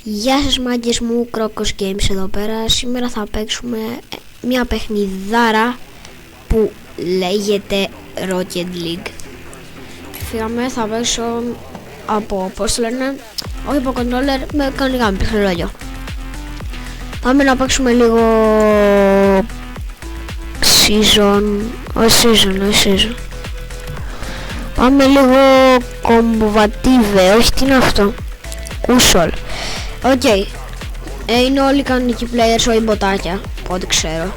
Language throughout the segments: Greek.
Γεια σας μάγκες μου, Crocos Games εδώ πέρα. Σήμερα θα παίξουμε μια παιχνιδάρα που λέγεται Rocket League. Φύγαμε, θα παίξω από, πώς το λένε, όχι από controller, με κανονικά με παιχνιδάκια. Πάμε να παίξουμε λίγο season. Πάμε λίγο combative, όχι τι είναι αυτό, ούσολ. Οκ, είναι όλοι κανονικοί players, όχι μποτάκια, από ό,τι ξέρω.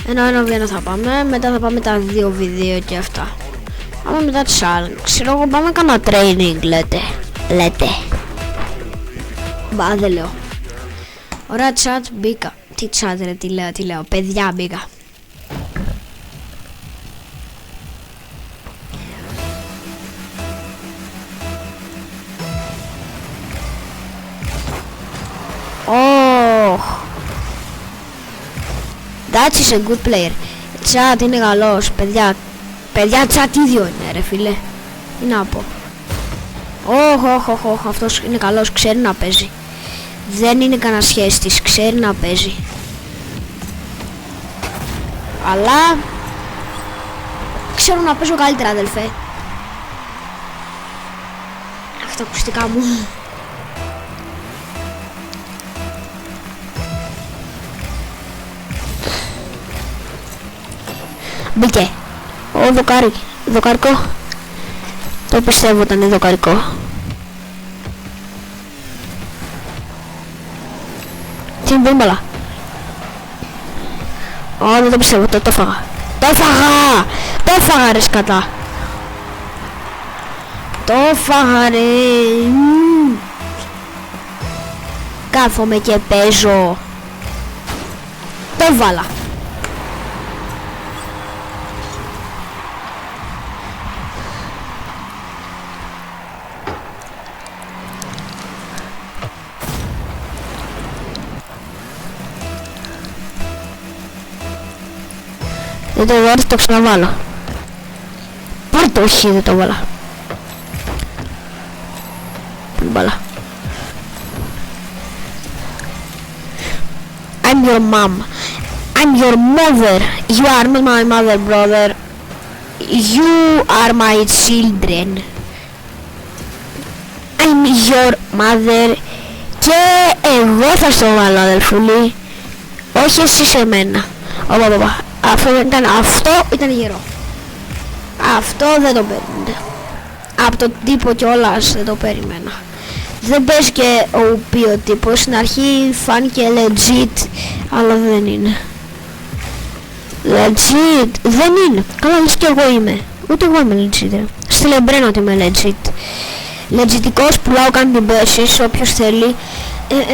Ένα βήμα θα πάμε, μετά θα πάμε τα 2v2 και αυτά. Πάμε μετά τη challenge, ξέρω εγώ, πάμε κάνα training λέτε. Μπα, δεν λέω. Ωραία chat, μπήκα. Τι chat ρε, τι λέω, παιδιά μπήκα. That is a good player. Chat είναι καλός, παιδιά. Παιδιά, chat ίδιο είναι ρε φίλε. Τι να πω. Όχι, αυτός είναι καλός, ξέρει να παίζει. Δεν είναι κανένα σχέση της, ξέρει να παίζει. Αλλά ξέρω να παίζω καλύτερα, αδελφέ. Αχ, τα ακουστικά μου. Μπήκε. Δοκάρικο. Το πιστεύω ήταν δοκάρικο. Τι είναι μπάλα. Δεν το πιστεύω, το φάγα. Το φάγα ρε σκατά. Το φάγα ρε. Κάθομαι και παίζω. Το βάλα. Δεν το βάλω, το ξαναβάλω. Πάρ' το, όχι, δεν το βάλα. Μπάλα. I'm your mom. I'm your mother. You are not my mother, brother. You are my children. I'm your mother. Και εγώ θα στο βάλω, αδελφούλη. Όχι εσύ σε μένα. Αυτό ήταν γερό. Αυτό δεν το περίμενα. Από τον τύπο κιόλας δεν το περίμενα. Δεν παίζει και ο οποίο τύπος. Στην αρχή φάνηκε legit, αλλά δεν είναι. Legit, δεν είναι. Καλά, λες κι εγώ είμαι. Ούτε εγώ είμαι legit. Στη λεμπραίνω ότι είμαι legit. Legitικός, πουλάω candy bases, όποιος θέλει.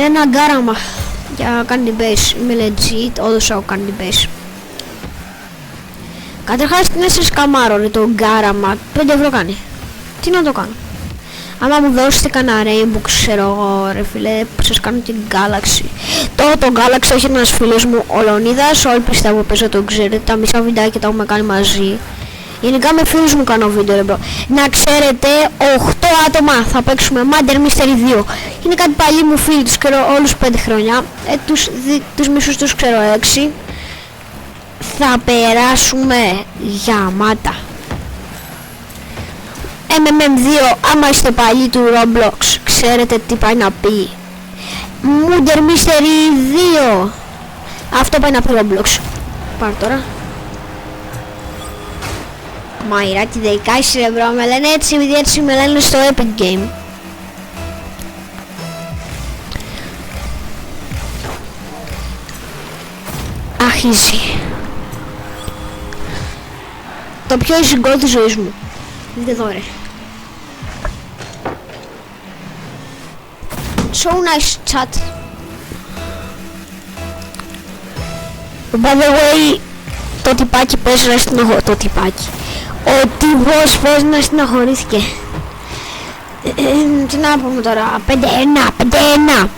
Ένα γκάραμα για candy base. Είμαι legit, όντως candy base. Καταρχάς την έσαι σκαμάρωνε το γκάραμα, 5 ευρώ κάνει. Τι να το κάνω. Άμα μου δώσετε κανένα rainbow, ξέρω εγώ ρε φίλε, που σας κάνω την Galaxy. Το Galaxy έχει ένας φίλος μου, ο Λεωνίδας, όλοι πιστεύω παίζω τον ξέρετε, τα μισά βιντεάκια τα έχουμε κάνει μαζί. Γενικά με φίλους μου κάνω βίντεο ρε μπρο. Να ξέρετε, 8 άτομα θα παίξουμε Murder Mystery 2. Είναι κάτι παλιοί μου φίλοι, τους ξέρω όλους 5 χρόνια, τους μισούς τους ξέρω 6. Θα περάσουμε γαμάτα. MMM2, άμα είστε παλιοί του Roblox, ξέρετε τι πάει να πει. Murder Mystery 2. Αυτό πάει να πει Roblox. Πάρ' τώρα. Μαϊράκι δεϊκάσεις ρε μπρο, με λένε έτσι, επειδή έτσι με λένε στο Epic Game. Αχίζει. Το πιο easy goal της ζωής μου. Δείτε εδώ ρε. So nice chat. By the way, το τυπάκι πες να στενοχωρήθηκε. Το τυπάκι. Ο τύπος πες να στενοχωρήθηκε. Τι να πούμε τώρα. 5-1.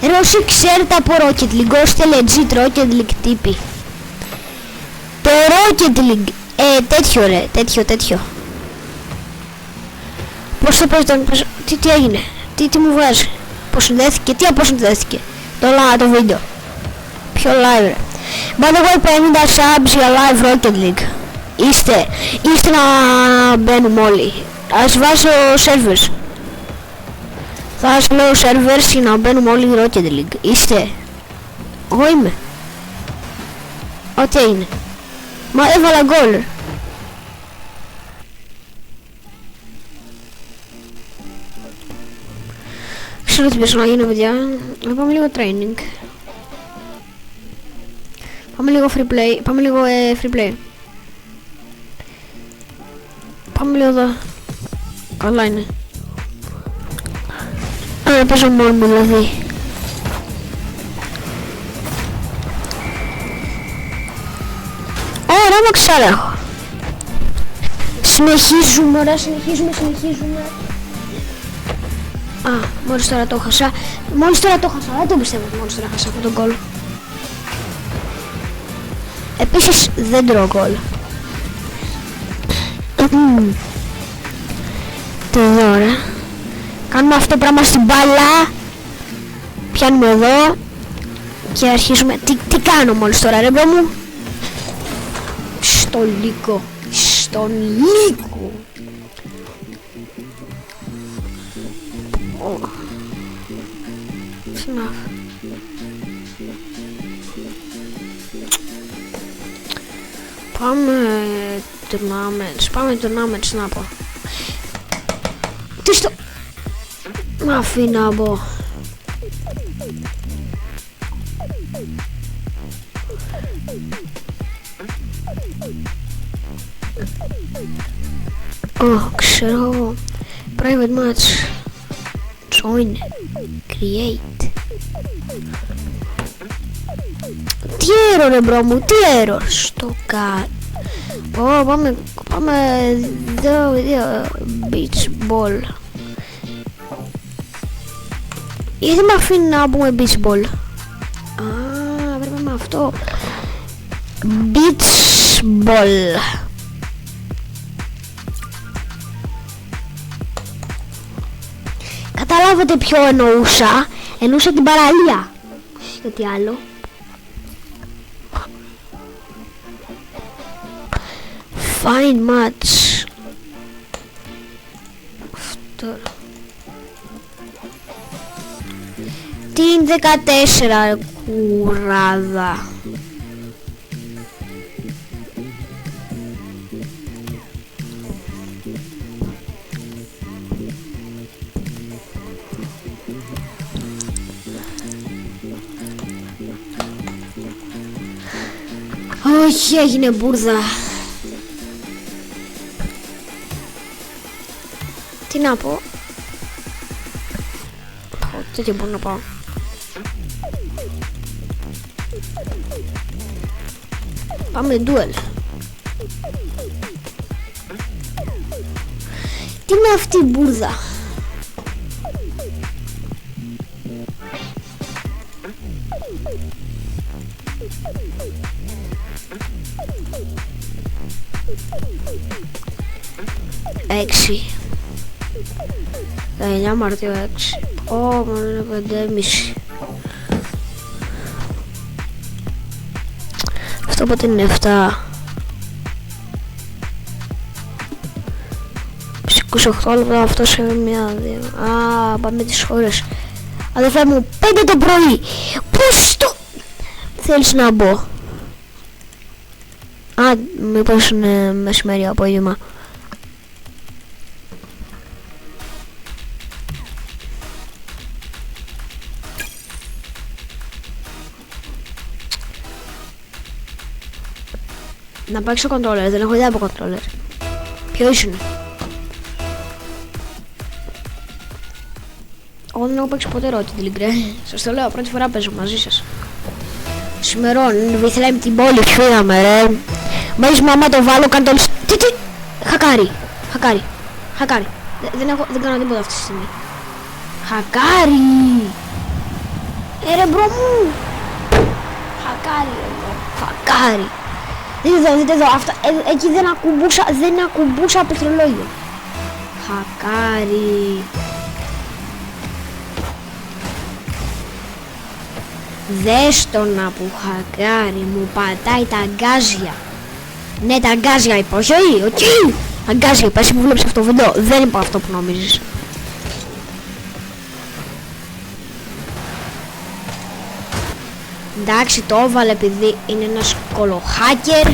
Ρε όσοι ξέρετε από Rocket League, όσοι legit Rocket League τύποι. Το Rocket League τέτοιο ρε, τέτοιο. Πώς το παίζει, τι έγινε. Τι μου βγάζει. Αποσυνδέθηκε. Τι αποσυνδέθηκε. Το βίντεο. Ποιο live ρε. By the way, 50 subs για live Rocket League. Είστε να μπαίνουμε όλοι. Ας βάσω servers. Θα σας λέω servers για να μπαίνουμε όλοι Rocket League. Είστε. Εγώ είμαι. Ό,τι είναι. Μα έβαλα γκολ. Ξέρω τι πέσω να γίνω παιδιά. Να πάμε λίγο training. Πάμε λίγο free play. Πάμε λίγο free play. Πάμε λίγο εδώ. Καλά είναι. Α, παίζω μόνο μου δηλαδή. Ωραία, μα ξέρω. Συνεχίζουμε, ωραία, συνεχίζουμε. Α, μόλις τώρα το χάσα. Δεν το πιστεύω ότι μόλις τώρα χάσα αυτό το γκολ. Επίσης δεν τρώω γκολ. Τώρα κάνουμε αυτό το πράγμα στην μπάλα. Πιάνουμε εδώ και αρχίζουμε. Τι κάνω μόλις τώρα ρε μπρο μου. Στον λύκο. Πάμε tournaments να πω. Τι στο... Μ' αφήνει να μπω. Ξέρω. Private match. Join. Create. Τι error ρε μπρο μου, τι error. Στο κάτω. Πάμε δύο beach ball. Γιατί με αφήνει να πούμε beach ball. Α, πρέπει με αυτό. Beach ball. Καταλάβατε ποιο εννοούσα. Εννοούσα την παραλία. Γιατί άλλο. Fine match. Αυτό. Την 14 κουράδα. Όχι, έγινε μπουρδα. Τι να πω. Τέτοιο μπορώ να πάω. Πάμε duel. Τι είναι αυτή η μπουρδα. Έξι. 9 Μαρτίου 6. Μόνο είναι 5,5. Αυτό πότε είναι 7. 28 λεπτά αυτό σε μία, δύο. Α, πάμε τις χώρες. Αδερφέ μου, 5 το πρωί. Πώς το θέλεις να μπω. Α, μήπως είναι μεσημέρι απόγευμα. Να παίξω controller, δεν έχω ιδέα από controller. Ποιος είναι. Εγώ δεν έχω παίξει ποτέ Rocket League ρε. Σας το λέω, πρώτη φορά παίζω μαζί σας. Σημερών, βιθλέμει την πόλη, ποιο είδαμε ρε. Μόλις μαμά το βάλω, κάνω το... Τι, χακάρι. Δεν κάνω τίποτα αυτή τη στιγμή. Χακάρι. Ρε μπρο μου. Χακάρι ρε μπρο. Χακάρι. Δείτε εδώ, αυτά, εκεί δεν ακουμπούσα πληκτρολόγιο. Χακάρι. Δες το να που χακάρι μου πατάει τα αγκάζια. Ναι, τα αγκάζια είπα, όχι, όχι. Αγκάζια είπα, εσύ που βλέπεις αυτό το βίντεο. Δεν είπα αυτό που νομίζεις. Εντάξει, το έβαλε επειδή είναι ένας κολοχάκερ.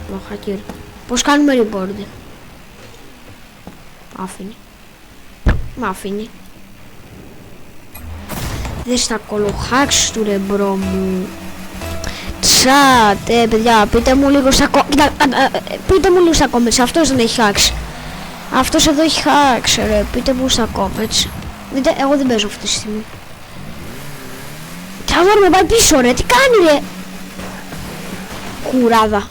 Κολοχάκερ. Πώς κάνουμε report? Άφηνε. Μ' αφήνει. Δες τα κολοχάξ του ρε μπρο μου. Τσάτ, παιδιά, πείτε μου λίγο στα πείτε μου λίγο στα comments. Αυτός δεν έχει hacks. Αυτός εδώ έχει hacks ρε. Πείτε μου στα comments. Δείτε, εγώ δεν παίζω αυτή τη στιγμή. Θα δω με πάει πίσω ρε. Τι κάνει ρε. Κουράδα.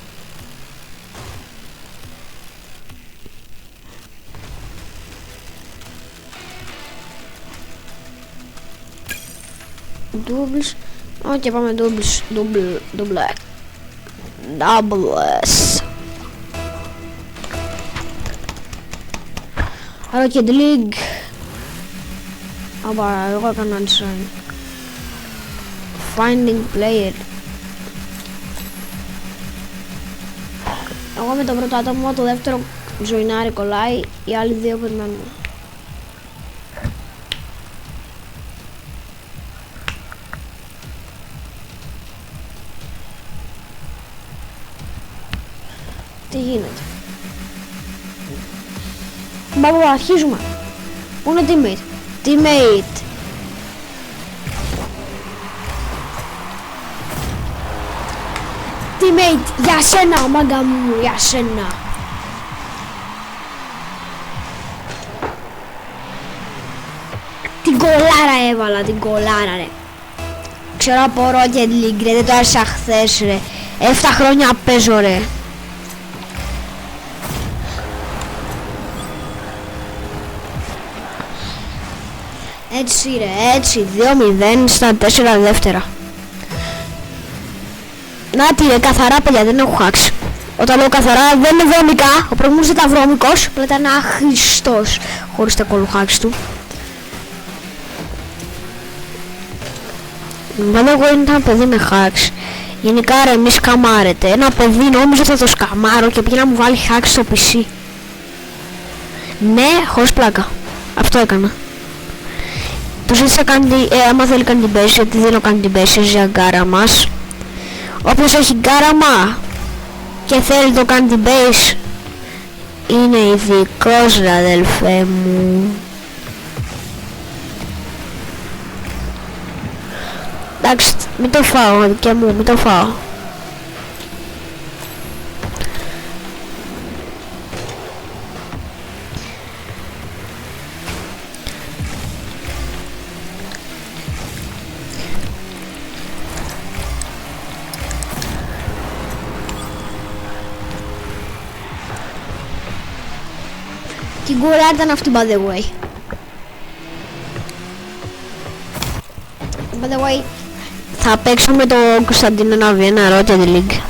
Doubles. Ok, πάμε doubles. Doubles. Rocket League. Aber εγώ έκανα design. Finding player. Εγώ με το πρώτο άτομο, το δεύτερο ζωινάρι κολλάει, οι άλλοι δύο περιμένουν. Τι γίνεται? Μπαμπα, αρχίζουμε. Πού είναι teammate? Teammate. Teammate, για σένα μάγκα μου, για σένα. Την κολάρα έβαλα, την κολάρα ρε. Ξέρω από Rocket League ρε, δεν το άρχισα χθες ρε. 7 χρόνια παίζω ρε. Έτσι ρε, έτσι, 2-0 στα 4 δεύτερα. Νάτι ρε, καθαρά παιδιά, δεν έχω hacks. Όταν λέω καθαρά δεν είναι βρώμικα, ο προηγούμενος ήταν βρώμικος, απλά ήταν άχρηστος χωρίς τα κολοχάκς του. Βέβαια εγώ ήταν παιδί με hacks. Γενικά ρε, μη σκαμάρετε. Ένα παιδί νόμιζε θα το σκαμάρω και πήγε να μου βάλει hacks στο PC. Ναι, χωρίς πλάκα. Αυτό έκανα. Το ζήτησα άμα θέλει κάνει την base, γιατί δεν κάνει την base για γκάρα μας. Όποιος έχει γκάραμα και θέλει το κάνει την base είναι ειδικός ρε αδελφέ μου. Εντάξει, μην το φάω και μου, μην το φάω. Την κουρά ήταν αυτή by the way. By the way, θα παίξω με τον Κωνσταντίνο Ναβιένα Rocket League.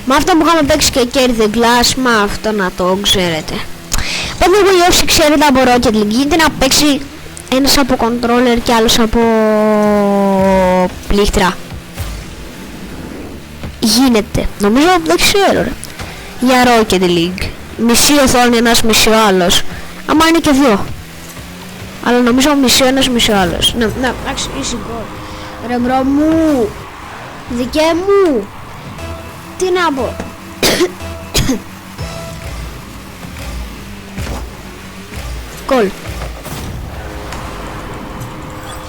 Με αυτό που είχαμε παίξει και Carry the Glass, με αυτό να το ξέρετε. By the way, όσοι ξέρετε από Rocket League, γίνεται να παίξει ένας από controller και άλλος από πλήκτρα. Γίνεται. Νομίζω δεν ξέρω ρε. Για Rocket League. Μισή οθόνη ένας, μισή ο άλλος. Άμα είναι και δύο. Αλλά νομίζω μισή ένας, μισή ο άλλος. Ναι, εντάξει, easy goal. Ρε μπρο μου. Δικέ μου. Τι να πω. Goal.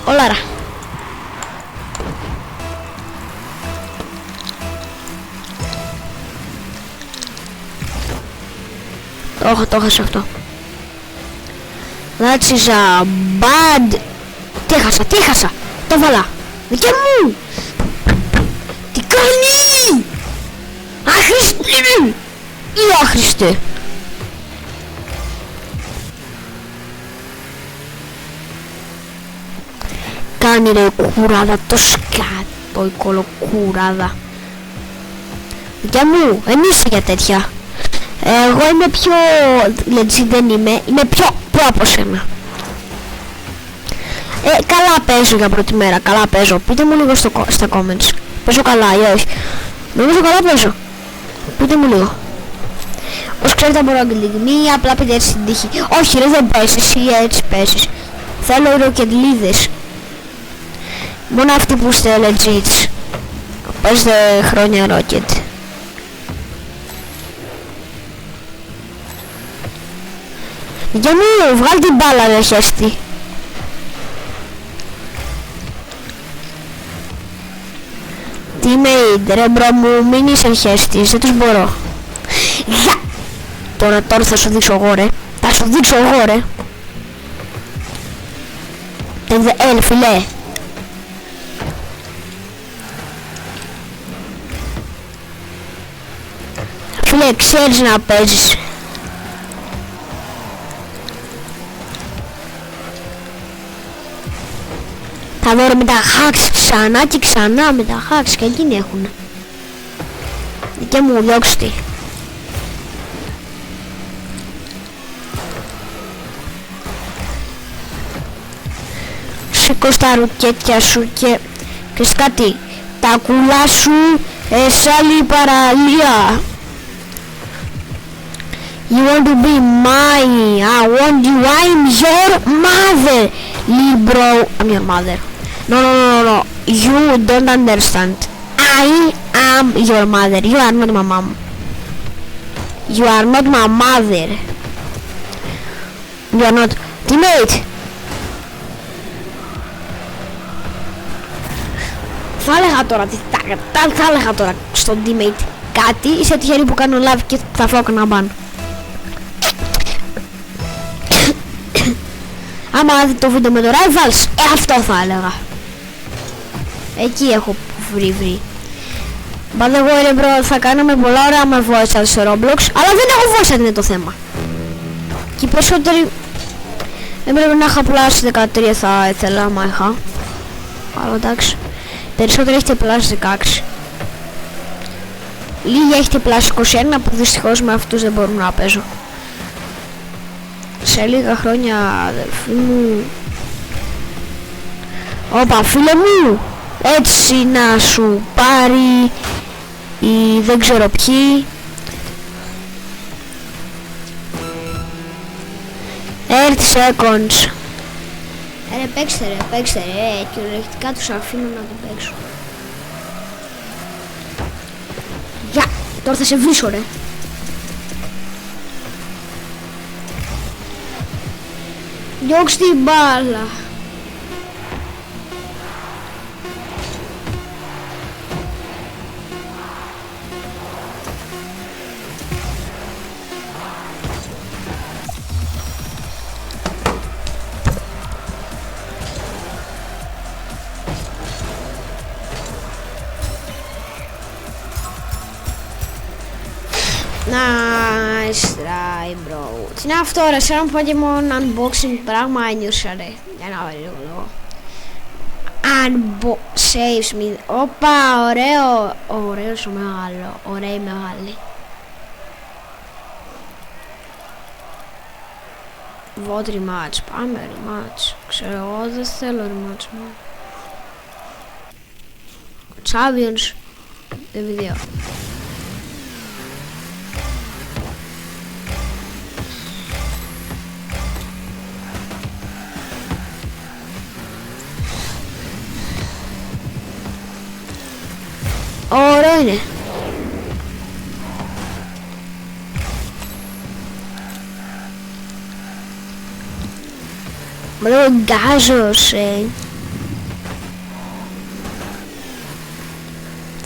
Ολάρα. Το έχασα αυτό. That is a bad. Τι έχασα. Το βάλα. Δικέ μου. Τι κάνει. Άχρηστη. Ή άχρηστη. Κάνει ρε κουράδα το σκάτο η κολοκουράδα. Δικέ μου, δεν είσαι για τέτοια. Εγώ είμαι πιο legit, δεν είμαι πιο pro από σένα. Καλά παίζω για πρώτη μέρα, καλά παίζω. Πείτε μου λίγο στα comments. Παίζω καλά ή όχι. Νομίζω καλά παίζω. Πείτε μου λίγο. Όσοι ξέρετε από Rocket League, μη απλά πείτε έτσι στην τύχη. Όχι ρε, δεν παίζεις ή έτσι παίζεις. Θέλω ροκετλίδες. Μόνο αυτοί που είστε legit. Παίζετε χρόνια Rocket. Για μου βγάλει την μπάλα ρε χέστη. Teammate ρε μπρο μου, μην είσαι χέστης, δεν τους μπορώ. Γεια! Τώρα θα σου δείξω εγώ ρε. Θα σου δείξω εγώ ρε. Φίλε. Φίλε, ξέρεις να παίζεις. Θα δω με τα hacks ξανά και ξανά με τα hacks και εκείνοι έχουνε. Και μου διώξτε. Σηκώ στα ρουκέτια σου και κάτι. Τα κουλά σου σε άλλη παραλία. You want to be mine? I want you. I'm your mother. Libro, I'm your mother. No. You don't understand. I am your mother. You are not my mom. You are not my mother. You are not. Teammate. Θα έλεγα τώρα στον teammate κάτι. Είσαι τυχερή που κάνω live και θα φάω κανένα μπαν. Άμα δείτε το βίντεο με το Rivals, αυτό θα έλεγα. Εκεί έχω βρει. By the way ρε bro, θα κάνουμε πολλά ωραία με voice chat στο Roblox, αλλά δεν έχω voice chat είναι το θέμα. Και οι περισσότεροι δεν πρέπει να είχα πλάσει 13 θα ήθελα άμα είχα. Αλλά εντάξει. Περισσότεροι έχετε πλάσει 16. Λίγοι έχετε πλάσει 21 που δυστυχώς με αυτούς δεν μπορούν να παίζω. Σε λίγα χρόνια αδερφοί μου. Όπα φίλε μου, έτσι να σου πάρει ή δεν ξέρω ποιοι. 30 seconds. Ρε παίξτε ρε, κυριολεκτικά τους αφήνω να το παίξω. Γεια, τώρα θα σε βρίσω ρε. Διώξ' την μπάλα. Nice try bro. Τι είναι αυτό ρε, σαν Pokemon unboxing πράγμα ένιωσα ρε. Για να βάλει λίγο λόγο. Saves me. Όπα, ωραίο. Ωραίος ο μεγάλο. Ωραία η μεγάλη. Vote rematch. Πάμε rematch. Ξέρω εγώ δεν θέλω rematch μου. Champions. Video. Ωραίο είναι. Μα λέω γκάζος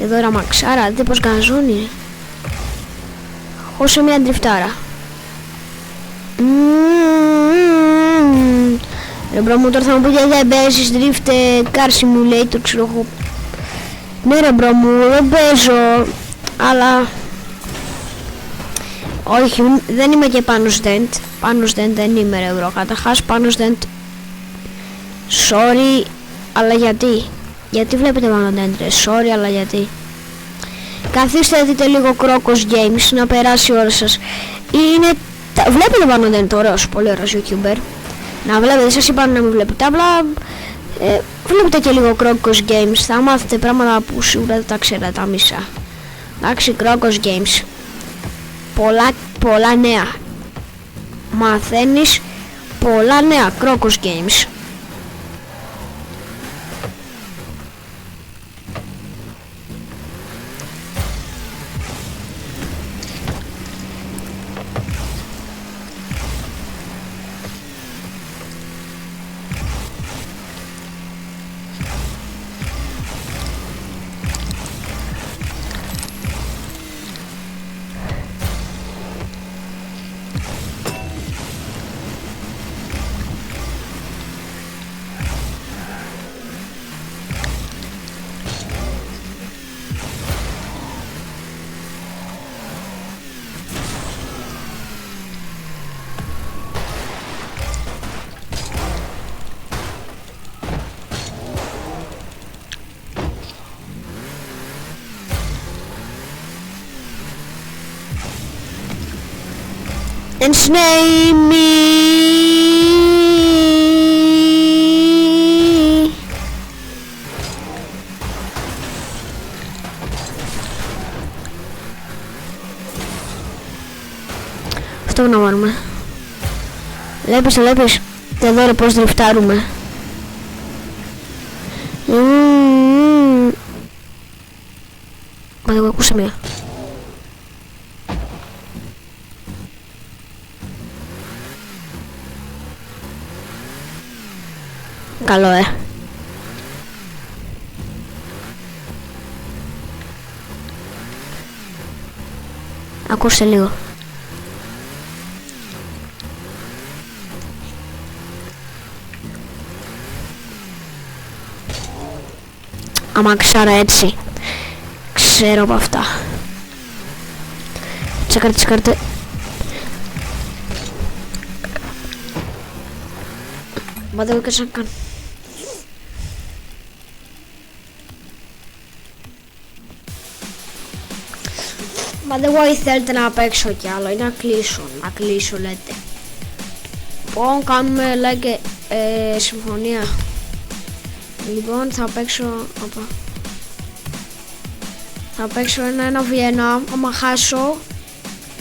εδώ ρε μαξάρα, δείτε πως γκαζώνει. Όσο μια ντριφτάρα. Ρε μπρο μου τώρα θα μου πείτε δεν παίζεις drift car simulator ξέρω εγώ. Ναι ρε μπρο μου, δεν παίζω, αλλά όχι, δεν είμαι και πάνω Dent. Πάνω Dent δεν είμαι ρε μπρο, καταρχάς πάνω Dent. Sorry, αλλά γιατί βλέπετε πάνω Dent ρε, sorry αλλά γιατί. Καθίστε δείτε λίγο Crocos Games να περάσει η ώρα σας. Βλέπετε πάνω Dent, ωραίος, πολύ ωραίος YouTuber. Να βλέπετε, σας είπα να μην βλέπετε, απλά Βλέπετε και λίγο Crocos Games, θα μάθετε πράγματα που σίγουρα δεν τα ξέρετε τα μισά. Εντάξει, Crocos Games. Πολλά νέα. Μαθαίνεις πολλά νέα. Crocos Games. Ensnare me. Αυτό να βάλουμε. Βλέπεις. Εδώ ρε πως δριφτάρουμε. Μα εγώ ακούσα μία. Καλό, Ακούστε λίγο. Άμα ξάρα έτσι. Ξέρω από αυτά. Τσεκάρτε. Μα δεν έκανα καν. Μα δεν θέλετε να παίξω κι άλλο, ή να κλείσω λέτε. Λοιπόν, κάνουμε like συμφωνία. Λοιπόν, θα παίξω ένα Βιέννα, άμα χάσω,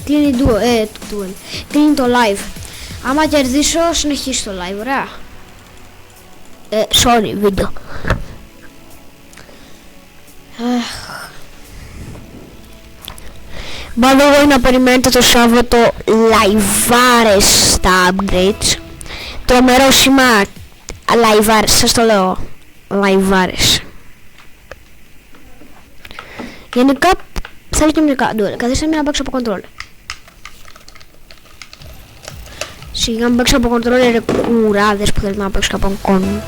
κλείνει το live. Άμα κερδίσω, συνεχίσει το live, ωραία. Sorry, βίντεο. Μπαδεύω να περιμένετε το Σάββατο λαϊβάρες στα upgrades. Τρομερό σήμα λαϊβάρες, σας το λέω. Λαϊβάρες. Γενικά θέλω και μερικά ντουέλ. Καθίστε να παίξω από controller. Σιγά μην παίξω από controller ρε κουράδες που θέλετε να παίξω από κόν.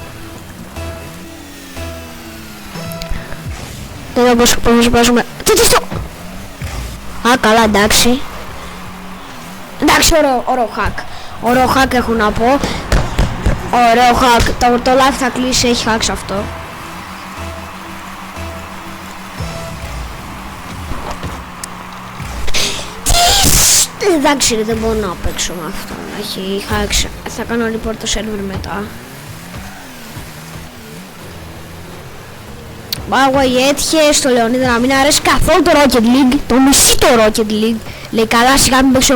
Τώρα πώς παίζουμε. Τι στο! Α, καλά, εντάξει. Εντάξει, ωραίο hack. Ωραίο hack έχω να πω. Ωραίο hack. Το live θα κλείσει, έχει hack σε αυτό. Εντάξει, δεν μπορώ να παίξω με αυτό. Έχει hack. Θα κάνω report το server μετά. Μπάγουα έτυχε στο Λεωνίδα να μην αρέσει καθόλου το Rocket League. Το μισή το Rocket League. Λέει καλά, σιγά μην παίξω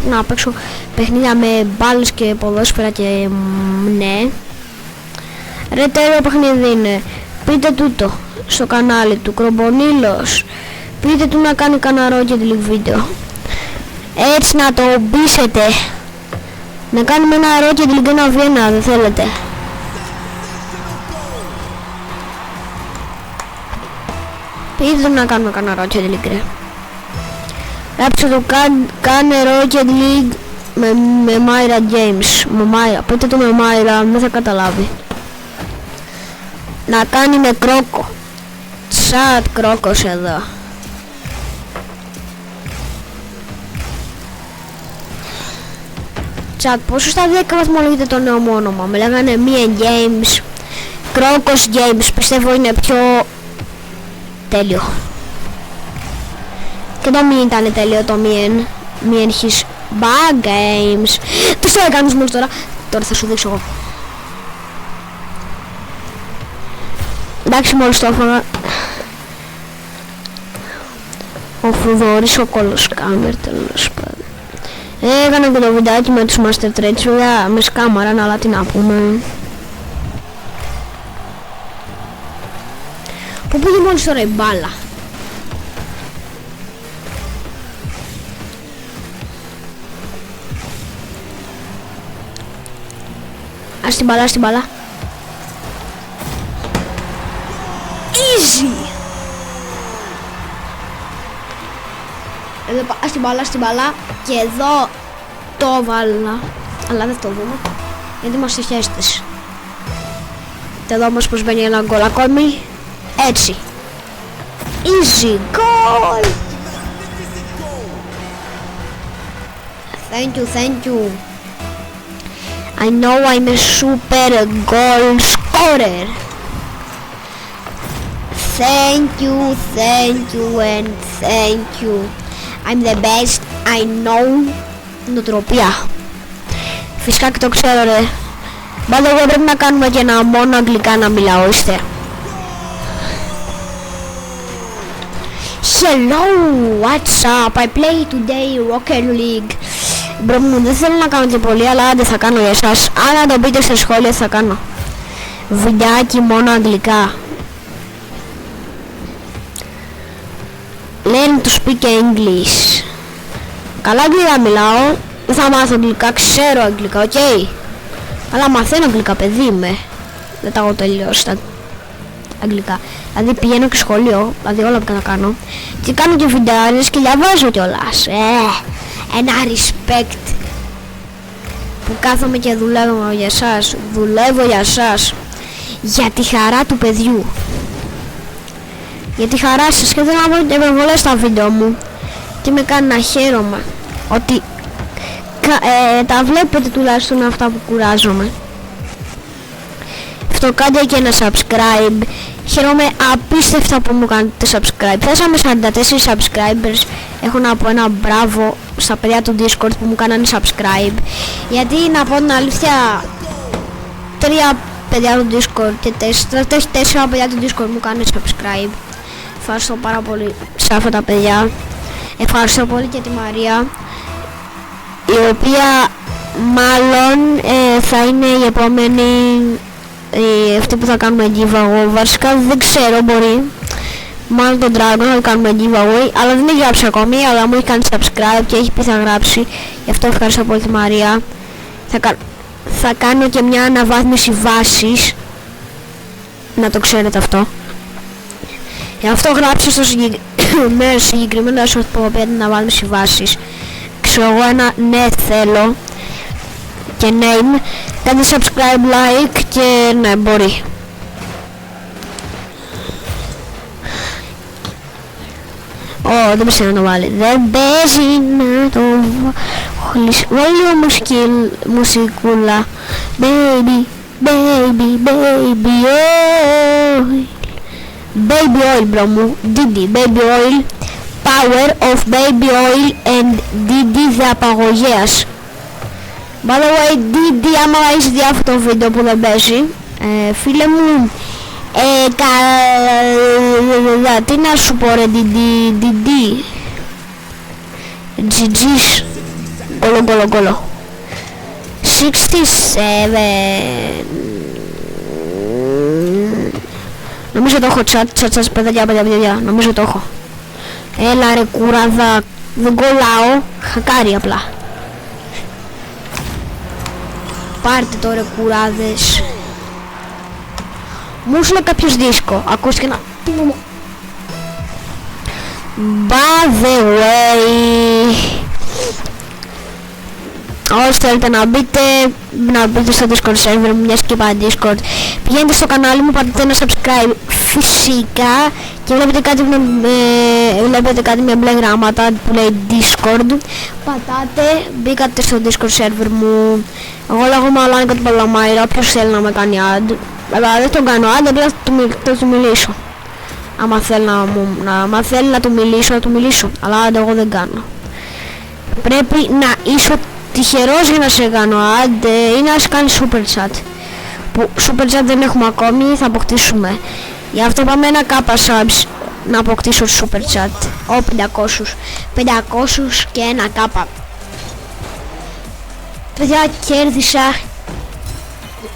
να παίξω παιχνίδια με μπάλες και ποδόσφαιρα και ναι. Ρε τέλειο παιχνίδι είναι. Πείτε τούτο στο κανάλι του Κρομπονίλος. Πείτε του να κάνει κανένα Rocket League βίντεο. Έτσι να το μπήσετε. Να κάνουμε ένα Rocket League, ένα Βιέννα, δεν θέλετε. Πείτε να κάνουμε κανένα Rocket League ρε. Γράψτε το κάνε Rocket League με Myra Games. Με Myra. Πείτε το με Myra, δεν θα καταλάβει. Να κάνει με Κρόκο. Chat Κρόκος εδώ. Chat, πόσο στα 10 βαθμολογείτε το νέο μου όνομα. Με λέγανε Mien Games. Κρόκος Games. Πιστεύω είναι πιο τέλειο. Και το Mien ήταν τέλειο, το Mien his bad games. Τι στο έκανες μόλις τώρα. Τώρα θα σου δείξω εγώ. Εντάξει, μόλις το έφαγα. Ο Φρουδόρης, ο Κολοσκάμερ, τέλος πάντων. Έκανα και το βιντεάκι με τους Master Trades, βέβαια με σκάμαραν, αλλά τι να πούμε. Πού πήγε μόλις τώρα η μπάλα? Ας την μπάλα, ας την μπάλα. Easy! Εδώ, ας την μπάλα, ας την μπάλα. Και εδώ το βάλα. Αλλά δεν το δούμε, γιατί είμαστε χέστες. Και εδώ όμως πως μπαίνει ένα γκολ ακόμη. Έτσι. Easy goal! Thank you, thank you. I know I'm a super goal scorer. Thank you and thank you. I'm the best, I know. Νοοτροπία. Φυσικά και το ξέρω, ρε. Μπάλα, εγώ πρέπει να κάνουμε και ένα μόνο αγγλικά να μιλάω, είστε. Hello, what's up? I play today Rocket League. Μπρο μου, δεν θέλω να κάνω και πολύ, αλλά άντε θα κάνω για εσάς. Αν το πείτε στα σχόλια θα κάνω βιντεάκι μόνο αγγλικά. Learn to speak English. Καλά αγγλικά μιλάω. Δεν θα μάθω αγγλικά, ξέρω αγγλικά, οκ. Αλλά μαθαίνω αγγλικά, παιδί είμαι. Δεν τα έχω τελειώσει τα αγγλικά. Δηλαδή πηγαίνω και σχολείο, δηλαδή όλα που να κάνω. Και κάνω και βιντεάρες και διαβάζω κιόλας. Ένα respect. Που κάθομαι και δουλεύω για εσάς. Δουλεύω για εσάς. Για τη χαρά του παιδιού. Για τη χαρά σας, και θέλω να βάλω υπερβολές στα βίντεο μου. Και με κάνει να χαίρομαι ότι τα βλέπετε τουλάχιστον αυτά που κουράζομαι. Αυτό, κάντε και ένα subscribe. Χαίρομαι απίστευτα που μου κάνετε subscribe. Φτάσαμε 44 subscribers. Έχω να πω ένα μπράβο στα παιδιά του Discord που μου κάνανε subscribe. Γιατί να πω την αλήθεια, 3 παιδιά του Discord και 4 παιδιά του Discord μου κάνανε subscribe. Ευχαριστώ πάρα πολύ σε αυτά τα παιδιά. Ευχαριστώ πολύ και τη Μαρία, η οποία μάλλον θα είναι η επόμενη, αυτή που θα κάνουμε giveaway. Βασικά δεν ξέρω, μπορεί μάλλον τον Dragon θα κάνουμε giveaway, αλλά δεν έχει γράψει ακόμη, αλλά μου έχει κάνει subscribe και έχει πει θα γράψει. Γι' αυτό ευχαριστώ πολύ τη Μαρία. Θα κάνω και μια αναβάθμιση βάσης, να το ξέρετε αυτό. Γι' αυτό γράψω στο συγκεκριμένο short που έχω πει την αναβάθμιση βάσης. Ξέρω εγώ ένα ναι θέλω και name. Κάντε subscribe, like και ναι, μπορεί. Δεν πιστεύω να το βάλει. Δεν παίζει να το βάλει όμως και μουσικούλα. Baby, baby, baby oil. Baby oil, μπρο μου. Didi, baby oil. Power of baby oil and Didi the απαγωγέας. By the way, Didi, άμα είσαι δει αυτό το βίντεο που δεν παίζει, φίλε μου, τι να σου πω ρε Didi, GG's, γκολο, 67, νομίζω το έχω chat, παιδιά, νομίζω το έχω. Έλα ρε κουράδα, δεν κολλάω, χακάρι απλά. Πάρτε το ρε κουράδες. Μου έστειλε κάποιος δίσκο, ακούστηκε ένα... By the way, όσοι θέλετε να μπείτε στο Discord server μου, μιας και είπα Discord, πηγαίνετε στο κανάλι μου, πατήτε ένα subscribe φυσικά και βλέπετε κάτι με μπλε γράμματα που λέει Discord. Πατάτε, μπήκατε στο Discord server μου. Εγώ λέγομαι Αλάνικα του Παλαμάιρα, όποιος θέλει να με κάνει ad. Αλλά δεν τον κάνω ad, απλά θα του μιλήσω. Άμα θέλει να του μιλήσω, να του μιλήσω. Αλλά ad εγώ δεν κάνω. Πρέπει να είσαι τυχερός για να σε κάνω ad ή να σε κάνει super chat. Που super chat δεν έχουμε ακόμη, θα αποκτήσουμε. Γι' αυτό πάμε ένα κάπα subs να αποκτήσω το super chat. 500 και ένα κάπα. Παιδιά, κέρδισα.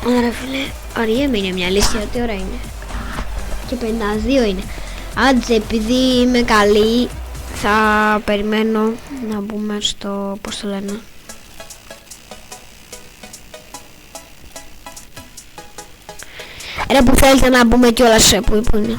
Άρα φίλε, αριέμαι είναι μια λίστα, τι ώρα είναι? Και 52 είναι. Άντζε, επειδή είμαι καλή, θα περιμένω να μπούμε στο, πώς το λένε, ρε που θέλετε να μπούμε κιόλας, που είναι.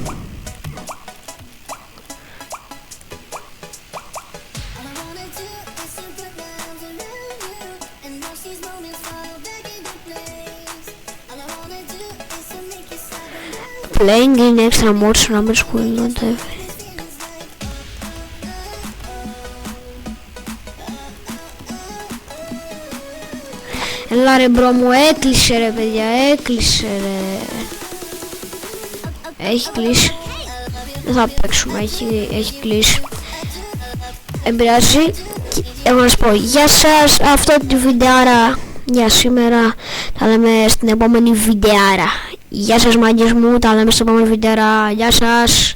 Playing in extra modes numbers will not have. Έλα ρε μπρο μου, έκλεισε ρε παιδιά, έκλεισε ρε. Έχει κλείσει. Δεν θα παίξουμε, έχει κλείσει. Εμπειράζει. Εγώ να σας πω γεια σας, αυτό τη βιντεάρα για σήμερα. Τα λέμε στην επόμενη βιντεάρα. Γεια σας μάγκες μου, τα λέμε στην επόμενη βιντεάρα. Γεια σας.